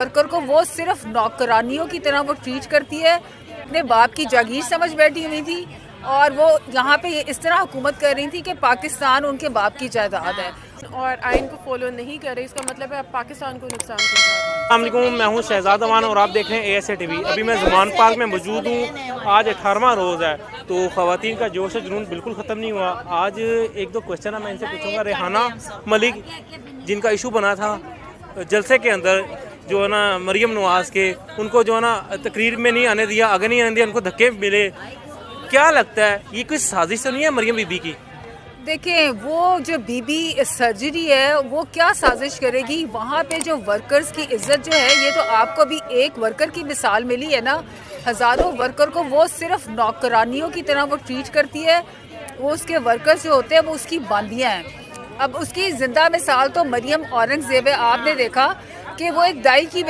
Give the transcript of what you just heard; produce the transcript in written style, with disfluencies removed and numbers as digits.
Worker को वो सिर्फ नौकरानियों की तरह वो ट्रीट करती है, अपने बाप की जागीर समझ बैठी हुई थी और वो यहाँ पे इस तरह हुकूमत कर रही थी कि पाकिस्तान उनके बाप की जायदाद है और आइन को फॉलो नहीं कर रहे। इसका मतलब है आप पाकिस्तान को नुकसान पहुंचा रहे हैं। अस्सलाम वालेकुम, मैं हूं शहजाद अमान और आप देख रहे हैं ASA TV। अभी मैं ज़मान पार्क में मौजूद हूं। आज 18वां रोज़ है तो ख़वातीन का जोश जुनून बिल्कुल ख़त्म नहीं हुआ। आज एक दो क्वेश्चन है मैं इनसे पूछूंगा। रेहाना मलिक जिनका इशू बना था जलसे के अंदर, जो है ना मरियम नवाज़ के, उनको जो है ना तकरीर में नहीं आने दिया, आगे नहीं आने दिया, उनको धक्के मिले। क्या लगता है ये कोई साजिश तो नहीं है मरियम बीबी की? देखें, वो जो बीबी सर्जरी है वो क्या साजिश करेगी? वहाँ पे जो वर्कर्स की इज्जत जो है, ये तो आपको भी एक वर्कर की मिसाल मिली है ना, हज़ारों वर्कर को वो सिर्फ नौकरानियों की तरह वो ट्रीट करती है। वो उसके वर्कर्स जो होते हैं वो उसकी बांदियाँ हैं। अब उसकी जिंदा मिसाल तो मरियम औरंगजेब है। आपने देखा कि वो एक दाई की